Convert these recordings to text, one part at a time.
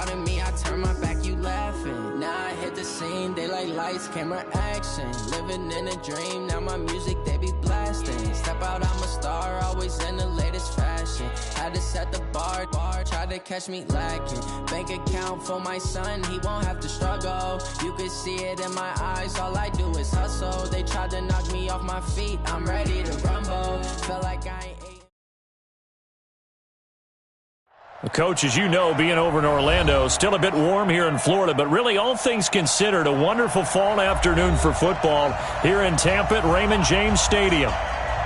doubted me, I turned my back, you laughing. Now I hit the scene, they like lights, camera, action. Living in a dream, now my music, they be blasting. Step out, I'm a star, always in the latest fashion. Had to set the bar, try to catch me lacking. Bank account for my son, he won't have to struggle. You could see it in my eyes, all I do is hustle. They tried to knock me off my feet, I'm ready to rumble. Felt like I ain't ate. Coach, as you know, being over in Orlando, still a bit warm here in Florida, but really all things considered, a wonderful fall afternoon for football here in Tampa at Raymond James Stadium.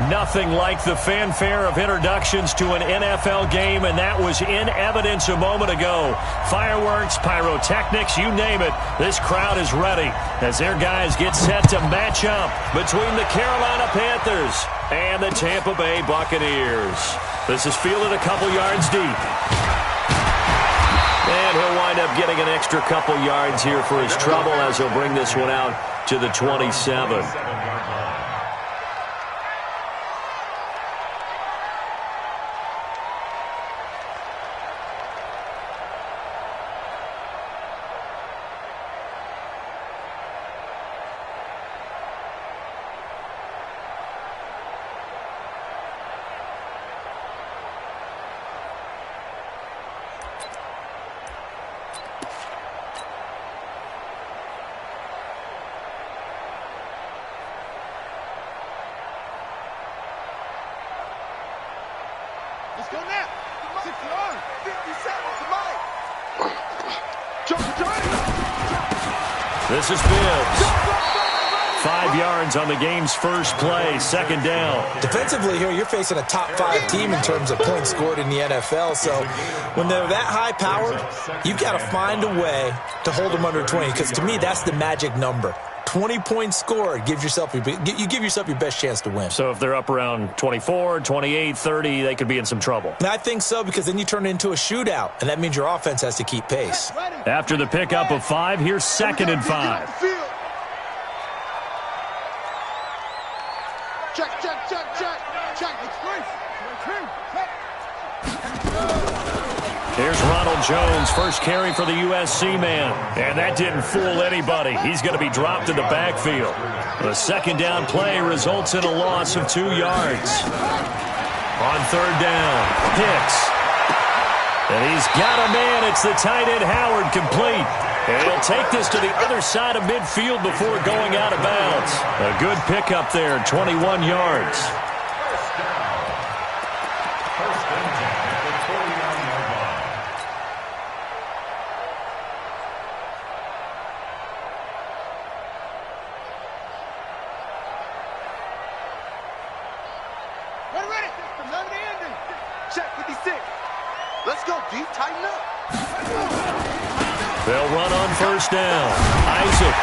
Nothing like the fanfare of introductions to an NFL game, and that was in evidence a moment ago. Fireworks, pyrotechnics, you name it. This crowd is ready as their guys get set to match up between the Carolina Panthers and the Tampa Bay Buccaneers. This is fielded a couple yards deep. And he'll wind up getting an extra couple yards here for his trouble as he'll bring this one out to the 27. Let's go now. 6 yards. 50 seconds to Mike. This is Bibbs. 5 yards on the game's first play, second down. Defensively here, you're facing a top 5 team in terms of points scored in the NFL. So when they're that high powered, you've got to find a way to hold them under 20. Because to me, that's the magic number. 20 points scored, you give yourself your best chance to win. So if they're up around 24, 28, 30, they could be in some trouble. And I think so, because then you turn it into a shootout, and that means your offense has to keep pace. After the pickup of 5, here's 2nd and 5. Check. Here's Ronald Jones, first carry for the USC man. And that didn't fool anybody. He's going to be dropped in the backfield. The second down play results in a loss of 2 yards. On third down, Hicks. And he's got a man. It's the tight end Howard, complete. And he'll take this to the other side of midfield before going out of bounds. A good pickup there, 21 yards. Ready. From under the ending. Check 56. Let's go deep, tighten up. They'll run on first down. Isaac.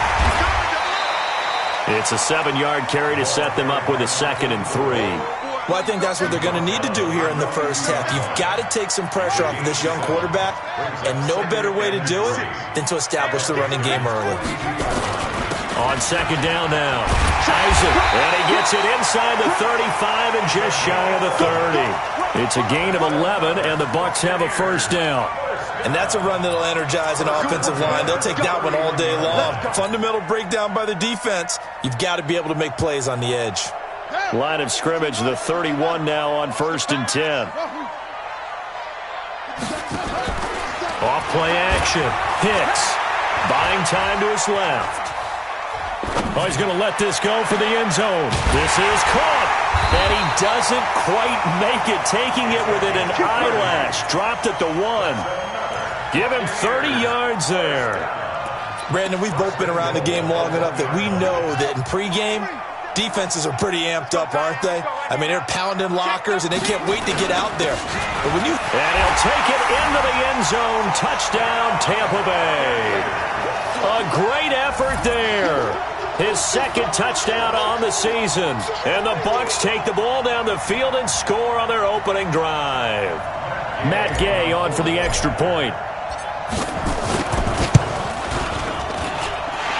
It's a 7-yard carry to set them up with a 2nd and 3. Well, I think that's what they're going to need to do here in the first half. You've got to take some pressure off of this young quarterback, and no better way to do it than to establish the running game early. On second down now, Isaac, and he gets it inside the 35 and just shy of the 30. It's a gain of 11, and the Bucs have a first down. And that's a run that'll energize an offensive line. They'll take that one all day long. Fundamental breakdown by the defense. You've got to be able to make plays on the edge. Line of scrimmage, the 31 now on 1st and 10. Off play action. Hicks buying time to his left. Oh, he's going to let this go for the end zone. This is caught. And he doesn't quite make it, taking it within an eyelash. Dropped at the 1. Give him 30 yards there. Brandon, we've both been around the game long enough that we know that in pregame, defenses are pretty amped up, aren't they? I mean, they're pounding lockers, and they can't wait to get out there. But when you... And he'll take it into the end zone. Touchdown, Tampa Bay. A great effort there. His 2nd touchdown on the season. And the Bucs take the ball down the field and score on their opening drive. Matt Gay on for the extra point.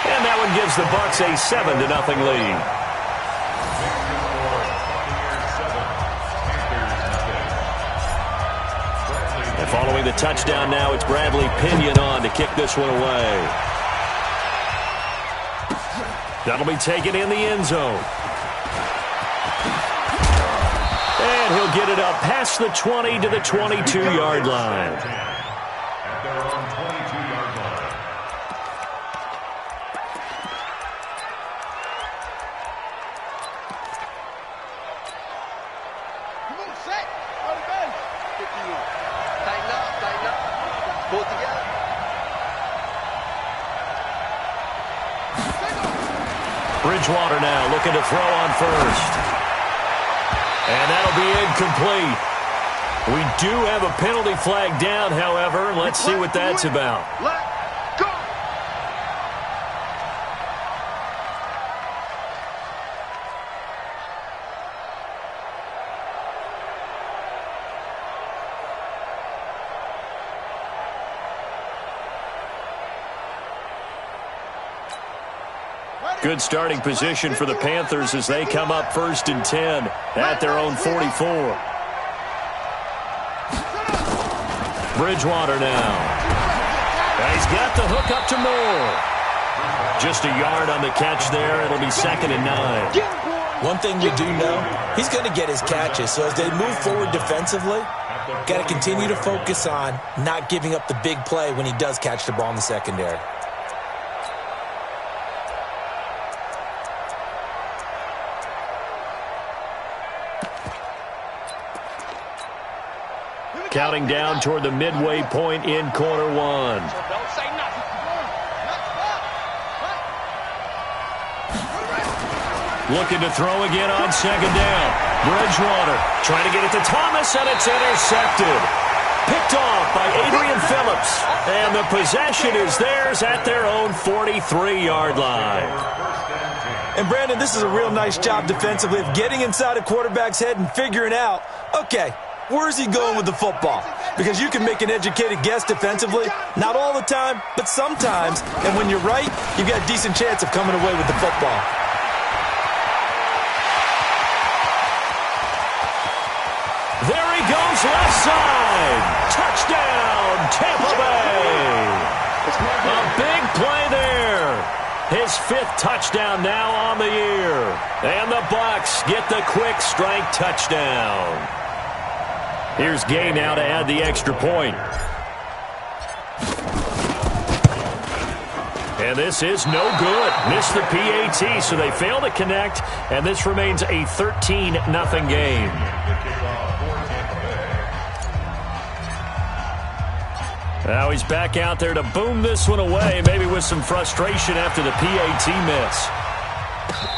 And that one gives the Bucs a 7-0 lead. And following the touchdown now, it's Bradley Pinion on to kick this one away. That'll be taken in the end zone. And he'll get it up past the 20 to the 22-yard line. At their own 22-yard line. Come on, set. On the bench. 51. Tighten up, tighten up. Pull it together. Bridgewater now looking to throw on first. And that'll be incomplete. We do have a penalty flag down, however. Let's see what that's about. Let go. Good starting position for the Panthers as they come up 1st and 10 at their own 44. Bridgewater now. And he's got the hook up to Moore. Just a yard on the catch there. It'll be 2nd and 9. One thing we do know, he's going to get his catches. So as they move forward defensively, got to continue to focus on not giving up the big play when he does catch the ball in the secondary. Counting down toward the midway point in quarter one. Don't say nothing. Looking to throw again on 2nd down. Bridgewater trying to get it to Thomas, and it's intercepted. Picked off by Adrian Phillips. And the possession is theirs at their own 43-yard line. And Brandon, this is a real nice job defensively of getting inside a quarterback's head and figuring out, okay, where's he going with the football? Because you can make an educated guess defensively. Not all the time, but sometimes. And when you're right, you've got a decent chance of coming away with the football. There he goes, left side. Touchdown, Tampa Bay. A big play there. His 5th touchdown now on the year. And the Bucs get the quick strike touchdown. Here's Gay now to add the extra point. And this is no good. Missed the PAT, so they fail to connect, and this remains a 13-0 game. Now he's back out there to boom this one away, maybe with some frustration after the PAT miss.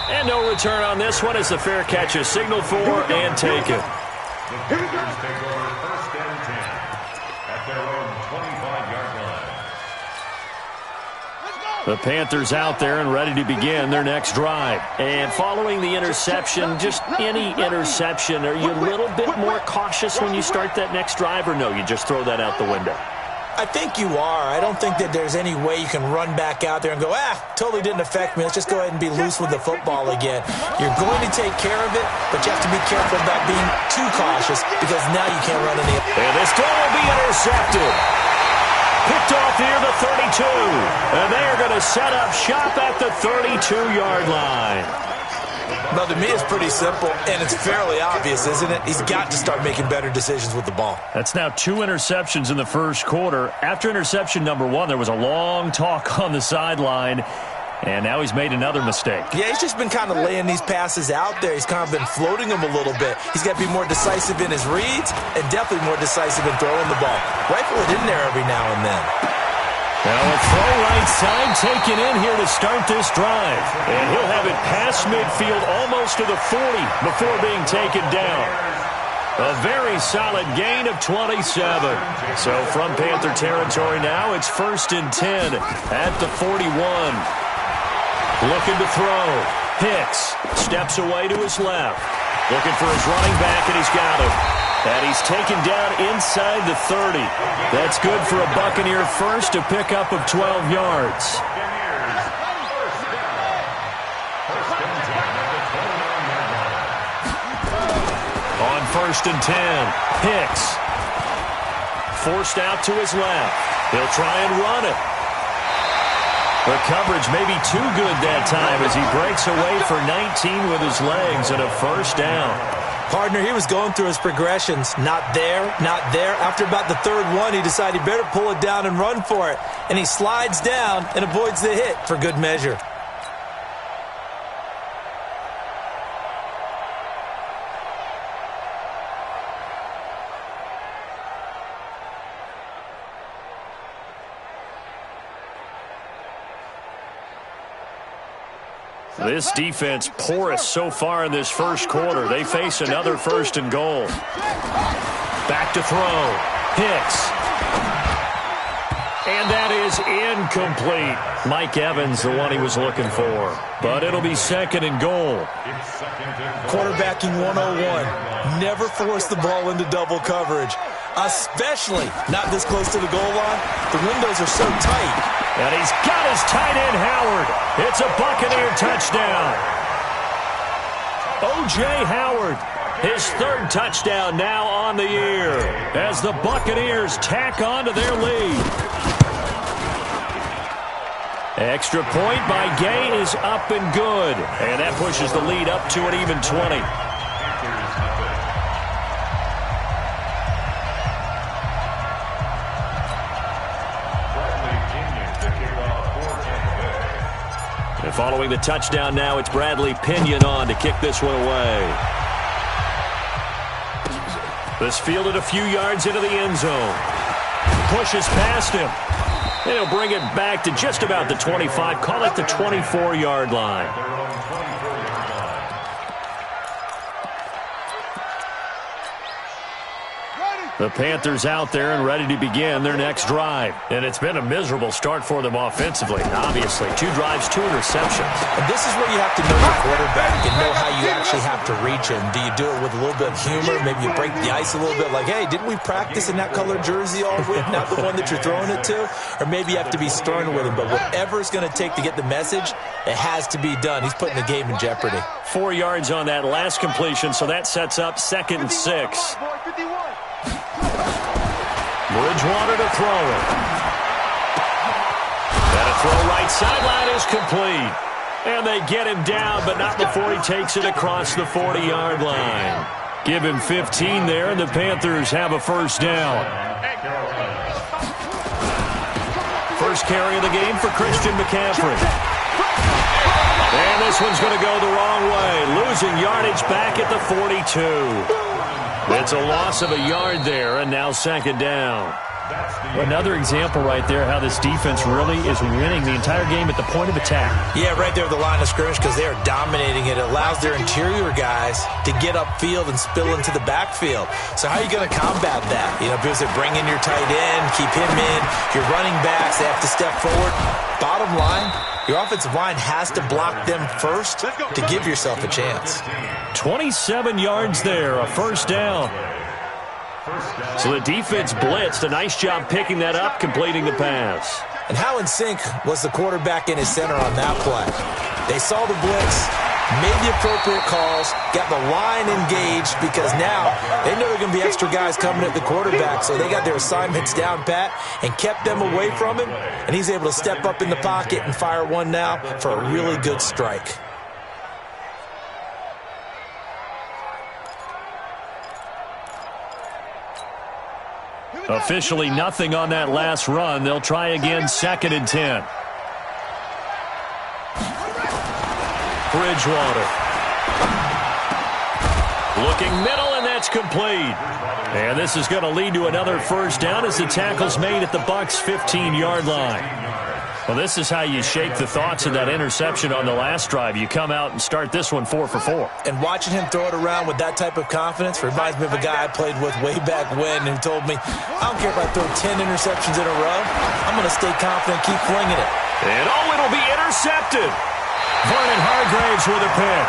And no return on this one as the fair catch is signaled for and taken. The Panthers take over 1st and 10 at their own 25-yard line. The Panthers out there and ready to begin their next drive. And following the interception, just any interception, are you a little bit more cautious when you start that next drive, or no, you just throw that out the window? I think you are. I don't think that there's any way you can run back out there and go, totally didn't affect me. Let's just go ahead and be loose with the football again. You're going to take care of it, but you have to be careful about being too cautious because now you can't run any. And this throw will be intercepted. Picked off near the 32. And they are going to set up shop at the 32-yard line. Well, to me, it's pretty simple, and it's fairly obvious, isn't it? He's got to start making better decisions with the ball. That's now 2 interceptions in the first quarter. After interception number 1, there was a long talk on the sideline, and now he's made another mistake. Yeah, he's just been kind of laying these passes out there. He's kind of been floating them a little bit. He's got to be more decisive in his reads and definitely more decisive in throwing the ball. Rifle it in there every now and then. Now a throw right side taken in here to start this drive. And he'll have it past midfield almost to the 40 before being taken down. A very solid gain of 27. So from Panther territory now, it's 1st and 10 at the 41. Looking to throw. Hicks steps away to his left. Looking for his running back, and he's got him. And he's taken down inside the 30. That's good for a Buccaneer first, a pickup of 12 yards. On 1st and 10, Hicks forced out to his left. He'll try and run it. The coverage may be too good that time as he breaks away for 19 with his legs and a first down. Partner, he was going through his progressions. Not there, not there. After about the third one, he decided he better pull it down and run for it. And he slides down and avoids the hit for good measure. This defense porous so far in this first quarter. They face another first and goal. Back to throw. Hicks. And that is incomplete. Mike Evans, the one he was looking for. But it'll be second and goal. Quarterbacking 101. Never force the ball into double coverage. Especially not this close to the goal line. The windows are so tight. And he's got his tight end, Howard. It's a Buccaneer touchdown. O.J. Howard, his third touchdown now on the year as the Buccaneers tack on to their lead. Extra point by Gay is up and good. And that pushes the lead up to an even 20. And following the touchdown now, it's Bradley Pinion on to kick this one away. This fielded a few yards into the end zone. Pushes past him. And he'll bring it back to just about the 25. Call it the 24-yard line. The Panthers out there and ready to begin their next drive. And it's been a miserable start for them offensively. Obviously, 2 drives, 2 interceptions. And this is where you have to know your quarterback and know how you actually have to reach him. Do you do it with a little bit of humor? Maybe you break the ice a little bit like, hey, didn't we practice in that colored jersey all week? Not the one that you're throwing it to? Or maybe you have to be stern with him. But whatever it's going to take to get the message, it has to be done. He's putting the game in jeopardy. 4 yards on that last completion, so that sets up 2nd and 6. Bridgewater to throw it. And a throw right sideline is complete. And they get him down, but not before he takes it across the 40-yard line. Give him 15 there, and the Panthers have a first down. First carry of the game for Christian McCaffrey. And this one's going to go the wrong way. Losing yardage back at the 42. It's a loss of a yard there, and now 2nd down. Another example right there how this defense really is winning the entire game at the point of attack. Yeah, right there at the line of scrimmage because they are dominating it. It allows their interior guys to get upfield and spill into the backfield. So how are you going to combat that? You know, because they bring in your tight end, keep him in. Your running backs, they have to step forward. Bottom line, your offensive line has to block them first to give yourself a chance. 27 yards there, a first down. So the defense blitzed. A nice job picking that up, completing the pass. And how in sync was the quarterback in his center on that play? They saw the blitz, made the appropriate calls, got the line engaged because now they know there are going to be extra guys coming at the quarterback, so they got their assignments down pat and kept them away from him, and he's able to step up in the pocket and fire one now for a really good strike. Officially nothing on that last run. They'll try again, 2nd and 10. Bridgewater. Looking middle, and that's complete. And this is going to lead to another first down as the tackle's made at the Bucs' 15-yard line. Well, this is how you shake the thoughts of that interception on the last drive. You come out and start this one 4 for 4. And watching him throw it around with that type of confidence reminds me of a guy I played with way back when who told me, I don't care if I throw 10 interceptions in a row. I'm going to stay confident, keep flinging it. And it'll be intercepted. Vernon Hargraves with a pick.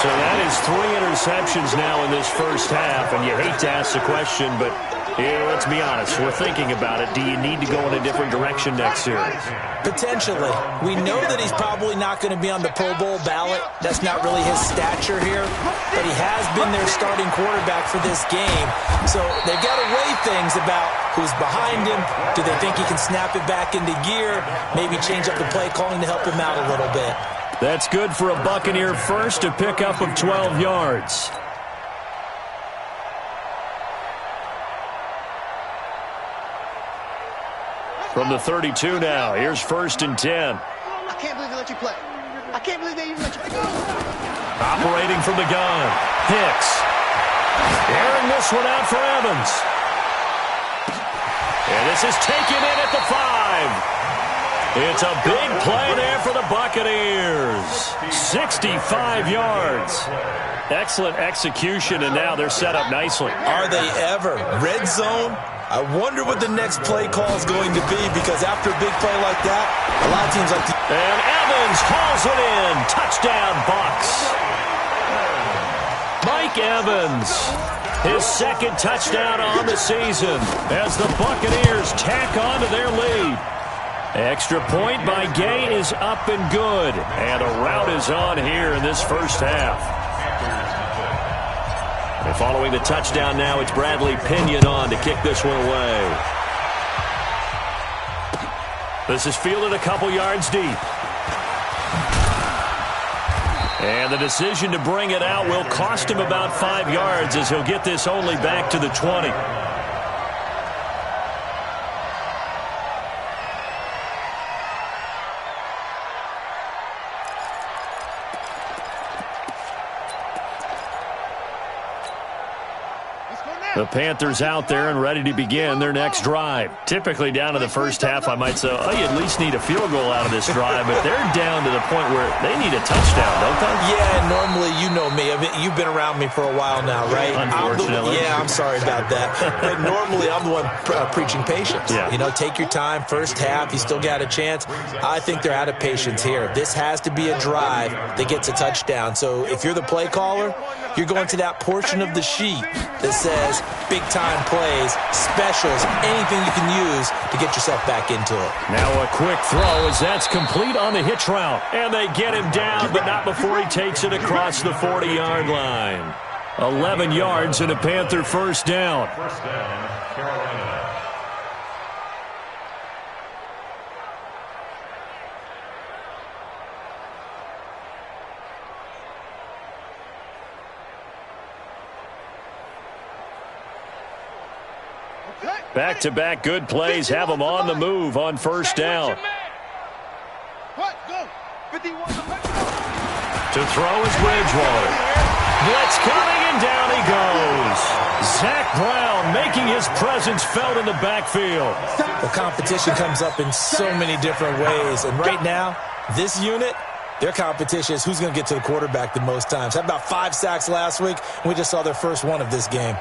So that is 3 interceptions now in this first half, and you hate to ask the question, but Yeah, let's be honest. We're thinking about it. Do you need to go in a different direction next series? Potentially. We know that he's probably not going to be on the Pro Bowl ballot. That's not really his stature here. But he has been their starting quarterback for this game. So they've got to weigh things about who's behind him. Do they think he can snap it back into gear? Maybe change up the play calling to help him out a little bit. That's good for a Buccaneer first, a pickup of 12 yards. From the 32 now, here's 1st and 10. I can't believe they let you play. I can't believe they even let you play. Operating from the gun, Hicks. Airing this one out for Evans. And this is taken in at the 5. It's a big play there for the Buccaneers. 65 yards. Excellent execution, and now they're set up nicely. Are they ever? Red zone? I wonder what the next play call is going to be, because after a big play like that, a lot of teams like to... And Evans hauls it in. Touchdown, Bucs. Mike Evans, his 2nd touchdown on the season as the Buccaneers tack on to their lead. Extra point by Gay is up and good. And a rout is on here in this first half. And following the touchdown now, it's Bradley Pinion on to kick this one away. This is fielded a couple yards deep. And the decision to bring it out will cost him about 5 yards, as he'll get this only back to the 20. The Panthers out there and ready to begin their next drive. Typically down to the first half, I might say, oh, you at least need a field goal out of this drive, but they're down to the point where they need a touchdown, don't they? Yeah, normally, you know me. You've been around me for a while now, right? Unfortunately. I'm sorry about that. But normally, I'm the one preaching patience. Yeah. You know, take your time. First half, you still got a chance. I think they're out of patience here. This has to be a drive that gets a touchdown. So if you're the play caller, you're going to that portion of the sheet that says big-time plays, specials, anything you can use to get yourself back into it. Now a quick throw as that's complete on the hitch route. And they get him down, but not before he takes it across the 40-yard line. 11 yards and a Panther first down. First down, Carolina. Back-to-back good plays have them on the move on first down. What? Go. 51. To throw is Bridgewater. Blitz coming, and down he goes. Zach Brown making his presence felt in the backfield. The competition comes up in so many different ways. And right now, this unit, their competition is who's going to get to the quarterback the most times. Had about 5 sacks last week. We just saw their first one of this game.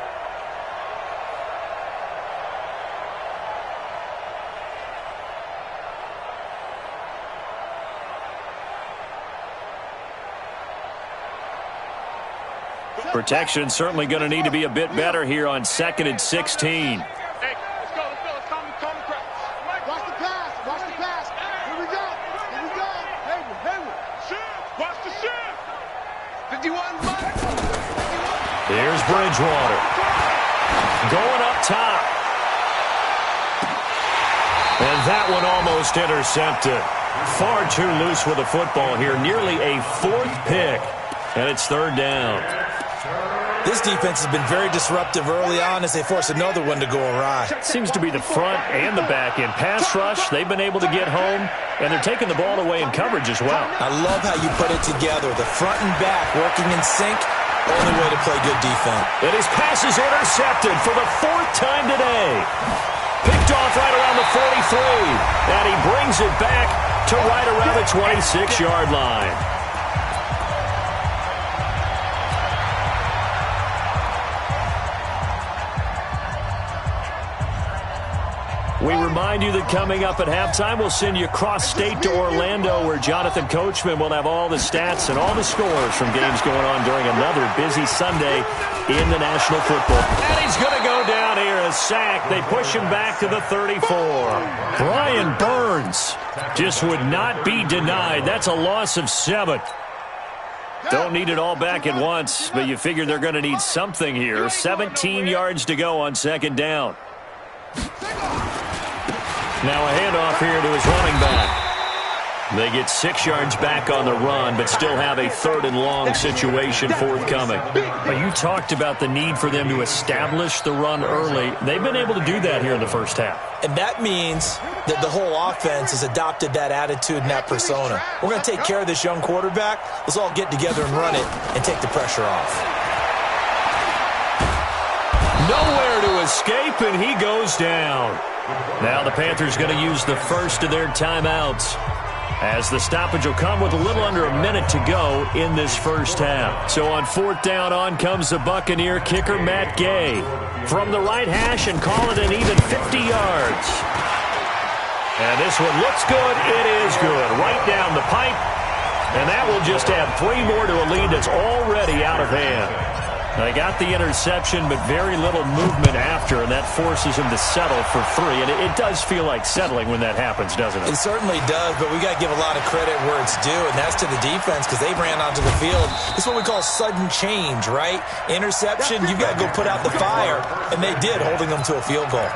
Protection certainly going to need to be a bit better here on 2nd and 16. Hey, let's go. Calm the crowd. Watch the pass. Watch the pass. Here we go. Hayward. Shift. Watch the shift. 51. Here's Bridgewater. Going up top. And that one almost intercepted. Far too loose with the football here. Nearly a 4th pick. And it's 3rd down. This defense has been very disruptive early on as they force another one to go awry. Seems to be the front and the back end. Pass rush, they've been able to get home, and they're taking the ball away in coverage as well. I love how you put it together. The front and back working in sync, only way to play good defense. And his pass is intercepted for the 4th time today. Picked off right around the 43, and he brings it back to right around the 26-yard line. We remind you that coming up at halftime, we'll send you cross-state to Orlando, where Jonathan Coachman will have all the stats and all the scores from games going on during another busy Sunday in the National Football. And he's going to go down here, a sack. They push him back to the 34. Brian Burns just would not be denied. That's a loss of 7. Don't need it all back at once, but you figure they're going to need something here. 17 yards to go on second down. Now a handoff here to his running back. They get 6 yards back on the run, but still have a 3rd and long situation forthcoming. But you talked about the need for them to establish the run early. They've been able to do that here in the first half. And that means that the whole offense has adopted that attitude and that persona. We're going to take care of this young quarterback. Let's all get together and run it and take the pressure off. Nowhere to escape, and he goes down. Now the Panthers going to use the first of their timeouts, as the stoppage will come with a little under a minute to go in this first half. So on 4th down, on comes the Buccaneer kicker, Matt Gay. From the right hash and call it an even 50 yards. And this one looks good. It is good. Right down the pipe. And that will just add 3 more to a lead that's already out of hand. They got the interception, but very little movement after, and that forces him to settle for 3. And it does feel like settling when that happens, doesn't it? It certainly does, but we got to give a lot of credit where it's due, and that's to the defense, because they ran onto the field. It's what we call sudden change, right? Interception, you've got to go put out the fire, and they did, holding them to a field goal.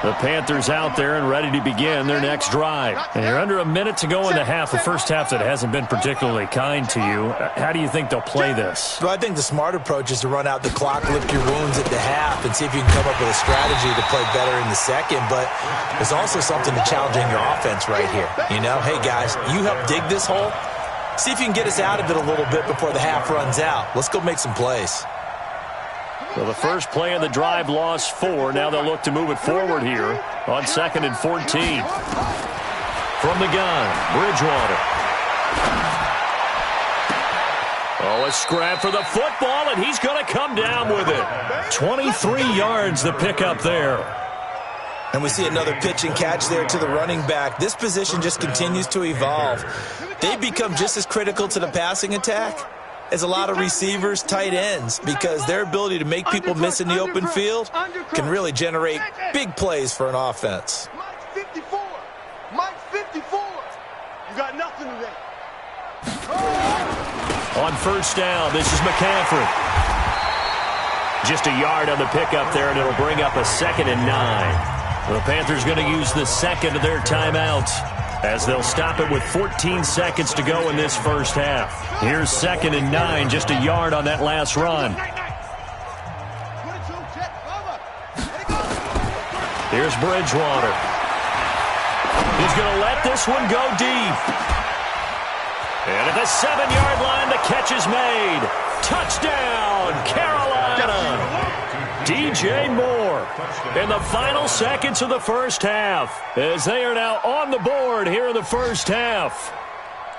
The Panthers out there and ready to begin their next drive. And you're under a minute to go in the half, the first half that hasn't been particularly kind to you. How do you think they'll play this? Well, I think the smart approach is to run out the clock, lick your wounds at the half, and see if you can come up with a strategy to play better in the second. But there's also something to challenging your offense right here. You know, hey, guys, you help dig this hole. See if you can get us out of it a little bit before the half runs out. Let's go make some plays. Well, the first play of the drive lost 4. Now they'll look to move it forward here on 2nd and 14. From the gun, Bridgewater. Oh, a scrap for the football, and he's going to come down with it. 23 yards the pickup there. And we see another pitch and catch there to the running back. This position just continues to evolve. They become just as critical to the passing attack as a lot of receivers, tight ends, because their ability to make people miss in the open field can really generate big plays for an offense. Mike 54. Mike 54. You got nothing today. On first down, this is McCaffrey. Just a yard on the pickup there, and it'll bring up a 2nd and 9. The Panthers going to use the second of their timeouts, as they'll stop it with 14 seconds to go in this first half. Here's 2nd and 9, just a yard on that last run. Here's Bridgewater. He's going to let this one go deep. And at the 7-yard line, the catch is made. Touchdown, Carolina. DJ Moore in the final seconds of the first half, as they are now on the board here in the first half.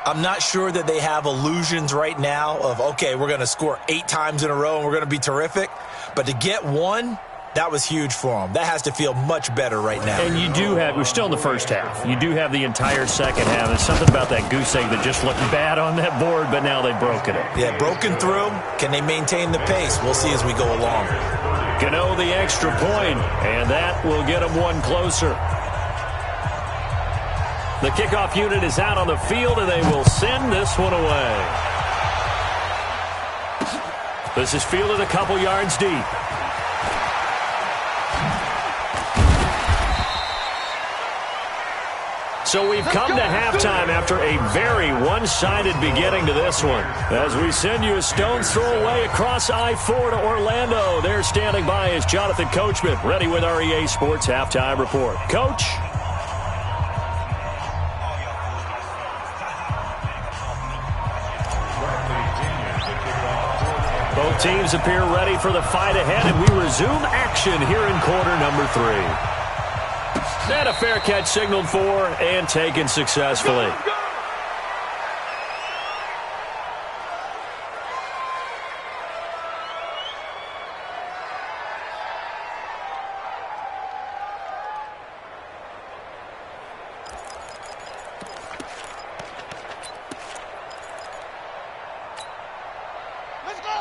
I'm not sure that they have illusions right now of, okay, we're going to score 8 times in a row and we're going to be terrific. But to get one, that was huge for them. That has to feel much better right now. And you do have, we're still in the first half. You do have the entire second half. There's something about that goose egg that just looked bad on that board, but now they've broken it. Yeah, broken through. Can they maintain the pace? We'll see as we go along. Gano the extra point, and that will get them one closer. The kickoff unit is out on the field, and they will send this one away. This is fielded a couple yards deep. So we've come to halftime after a very one-sided beginning to this one. As we send you a stone's throw away across I-4 to Orlando. There standing by is Jonathan Coachman, ready with our EA Sports Halftime Report. Coach? Both teams appear ready for the fight ahead, and we resume action here in quarter number 3. And a fair catch signaled for and taken successfully.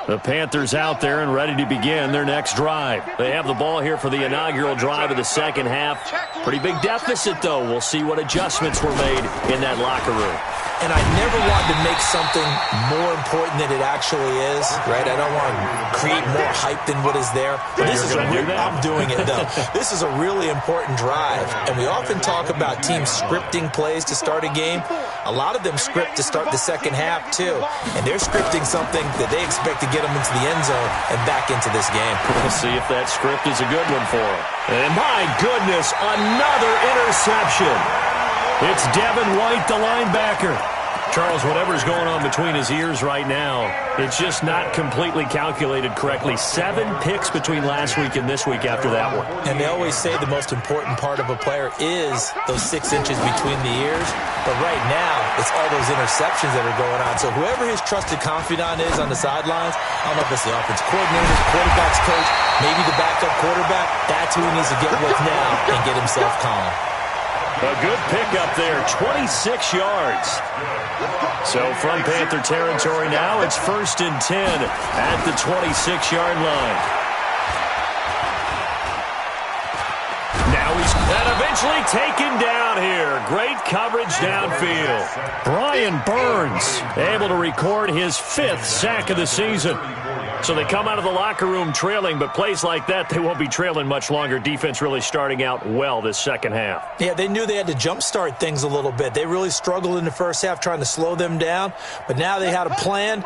The Panthers out there and ready to begin their next drive. They have the ball here for the inaugural drive of the second half. Pretty big deficit, though. We'll see what adjustments were made in that locker room. And I never wanted to make something more important than it actually is, right? I don't want to create more hype than what is there. But this is I'm doing it, though. This is a really important drive. And we often talk about teams scripting plays to start a game. A lot of them script to start the second half, too. And they're scripting something that they expect to get them into the end zone and back into this game. We'll see if that script is a good one for them. And my goodness, another interception. It's Devin White, the linebacker. Charles, whatever's going on between his ears right now, it's just not completely calculated correctly. 7 picks between last week and this week after that one. And they always say the most important part of a player is those 6 inches between the ears. But right now, it's all those interceptions that are going on. So whoever his trusted confidant is on the sidelines, I don't know if it's the offensive coordinator, quarterback's coach, maybe the backup quarterback, that's who he needs to get with now and get himself calm. A good pickup there, 26 yards. So from Panther territory now, it's 1st and 10 at the 26-yard line. Now he's eventually taken down here. Great coverage downfield. Brian Burns able to record his 5th sack of the season. So they come out of the locker room trailing, but plays like that, they won't be trailing much longer. Defense really starting out well this second half. Yeah, they knew they had to jumpstart things a little bit. They really struggled in the first half trying to slow them down, but now they had a plan.